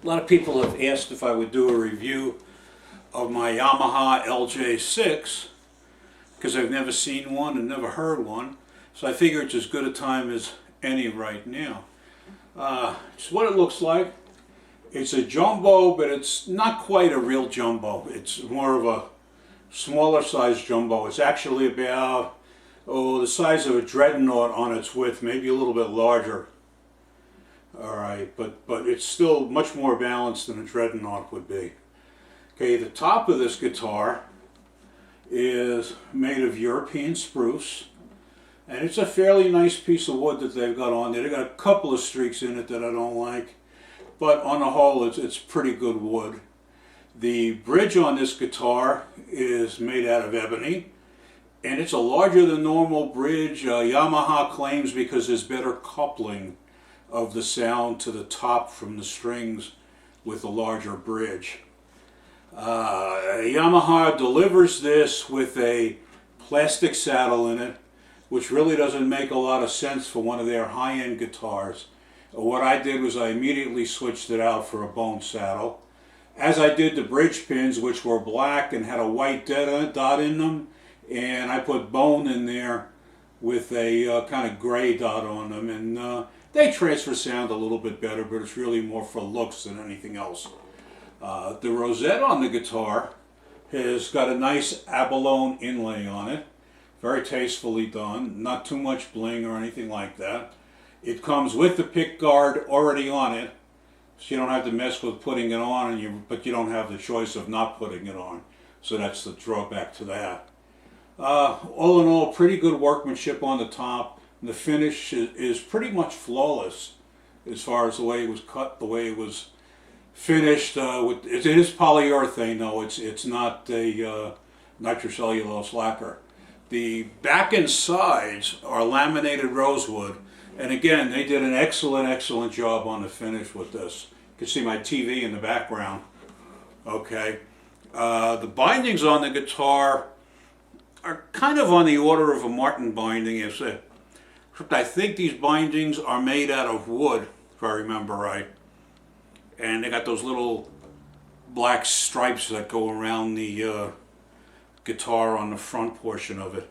A lot of people have asked if I would do a review of my Yamaha LJ6 because I've never seen one and never heard one. So I figure it's as good a time as any right now. It's what it looks like. It's a jumbo, but it's not quite a real jumbo. It's more of a smaller size jumbo. It's actually about, the size of a dreadnought on its width, maybe a little bit larger. Alright, but it's still much more balanced than a dreadnought would be. Okay, the top of this guitar is made of European spruce, and it's a fairly nice piece of wood that they've got on there. They've got a couple of streaks in it that I don't like, but on the whole it's pretty good wood. The bridge on this guitar is made out of ebony, and it's a larger than normal bridge. Yamaha claims because there's better coupling of the sound to the top from the strings with a larger bridge. Yamaha delivers this with a plastic saddle in it, which really doesn't make a lot of sense for one of their high-end guitars. What I did was I immediately switched it out for a bone saddle. As I did the bridge pins, which were black and had a white dot in them, and I put bone in there with a kind of gray dot on them, and they transfer sound a little bit better, but it's really more for looks than anything else. The rosette on the guitar has got a nice abalone inlay on it, very tastefully done, not too much bling or anything like that. It comes with the pick guard already on it, so you don't have to mess with putting it on, but you don't have the choice of not putting it on. So that's the drawback to that. All in all, pretty good workmanship on the top. The finish is pretty much flawless as far as the way it was cut, the way it was finished. It is polyurethane though, it's not a nitrocellulose lacquer. The back and sides are laminated rosewood, and again they did an excellent job on the finish with this. You can see my TV in the background. Okay, the bindings on the guitar are kind of on the order of a Martin binding. I think these bindings are made out of wood, if I remember right. And they got those little black stripes that go around the guitar on the front portion of it.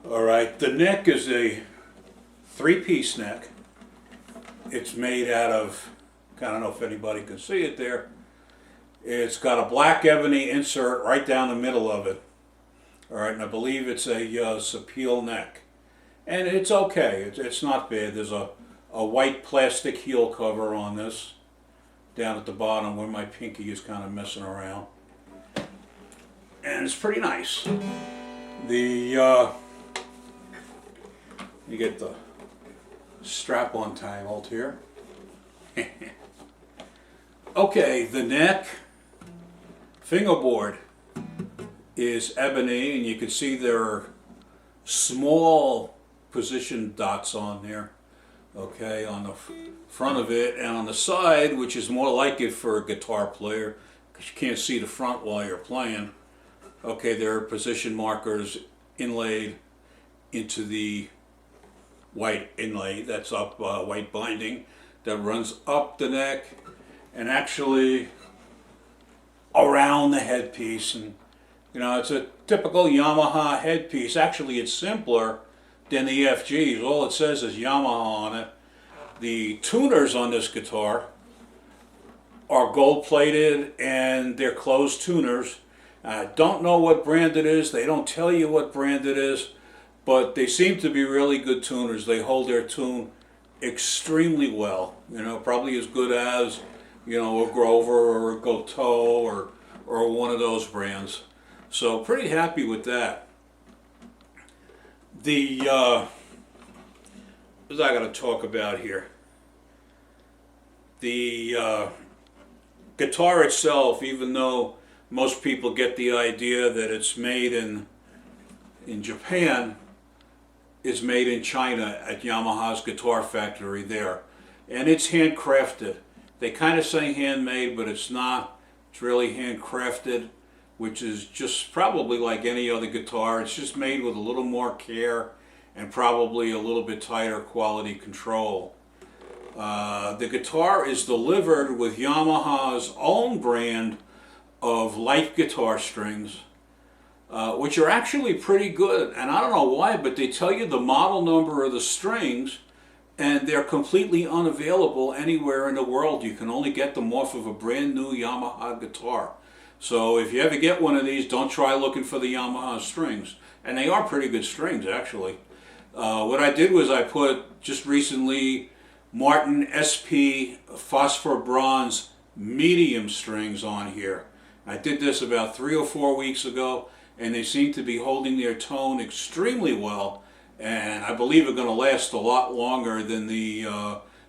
Alright, the neck is a three-piece neck. It's made out of, I don't know if anybody can see it there. It's got a black ebony insert right down the middle of it. Alright, and I believe it's a Sapele neck. And it's okay, it's not bad. There's a white plastic heel cover on this down at the bottom where my pinky is kind of messing around. And it's pretty nice. You get the strap-on tangled here. Okay, the neck fingerboard is ebony, and you can see there are small position dots on there, okay, on the front of it, and on the side, which is more like it for a guitar player because you can't see the front while you're playing. Okay, there are position markers inlaid into the white inlay that's up, white binding that runs up the neck and actually around the headpiece. And you know, it's a typical Yamaha headpiece. Actually, it's simpler than the FGs. All it says is Yamaha on it. The tuners on this guitar are gold plated and they're closed tuners. I don't know what brand it is. They don't tell you what brand it is, but they seem to be really good tuners. They hold their tune extremely well. You know, probably as good as, you know, a Grover or a Gotoh or one of those brands. So pretty happy with that. What was I going to talk about here? The guitar itself, even though most people get the idea that it's made in Japan, is made in China at Yamaha's guitar factory there. And it's handcrafted. They kind of say handmade, but it's not. It's really handcrafted, which is just probably like any other guitar. It's just made with a little more care and probably a little bit tighter quality control. The guitar is delivered with Yamaha's own brand of light guitar strings, which are actually pretty good. And I don't know why, but they tell you the model number of the strings, and they're completely unavailable anywhere in the world. You can only get them off of a brand new Yamaha guitar. So if you ever get one of these, don't try looking for the Yamaha strings. And they are pretty good strings, actually. What I did was I put, just recently, Martin SP Phosphor Bronze medium strings on here. I did this about 3 or 4 weeks ago, and they seem to be holding their tone extremely well, and I believe they're going to last a lot longer than the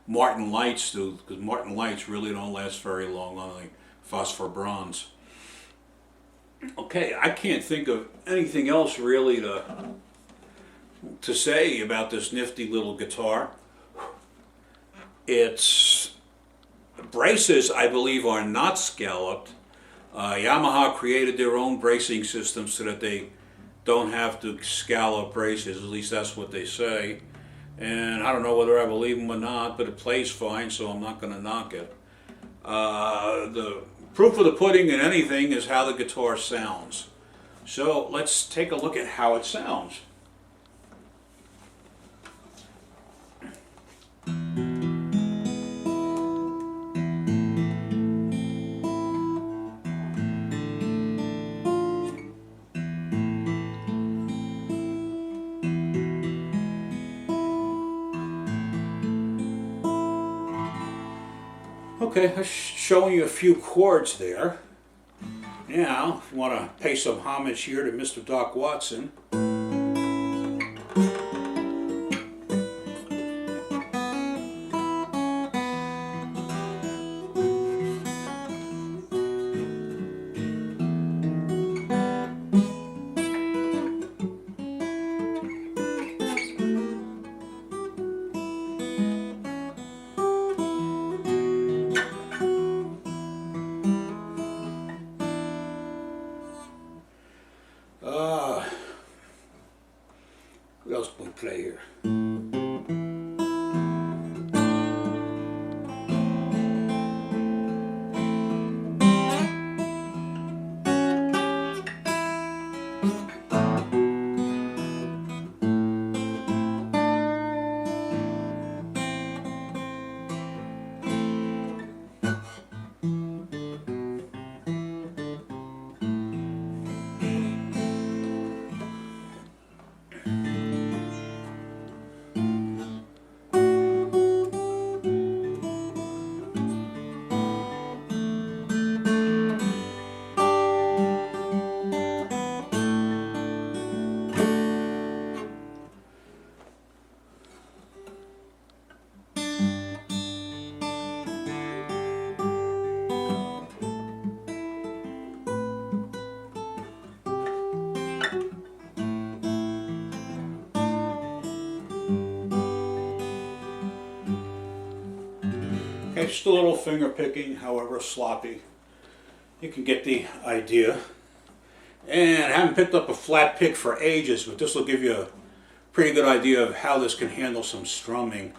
Martin Lights do, because Martin Lights really don't last very long on the Phosphor Bronze. Okay, I can't think of anything else really to say about this nifty little guitar. Its braces, I believe, are not scalloped. Yamaha created their own bracing system so that they don't have to scallop braces, at least that's what they say. And I don't know whether I believe them or not, but it plays fine, so I'm not going to knock it. The proof of the pudding in anything is how the guitar sounds. So let's take a look at how it sounds. Okay, I'm showing you a few chords there. Now, if you want to pay some homage here to Mr. Doc Watson. What else can we play here? Okay, just a little finger picking, however sloppy. You can get the idea. And I haven't picked up a flat pick for ages, but this will give you a pretty good idea of how this can handle some strumming.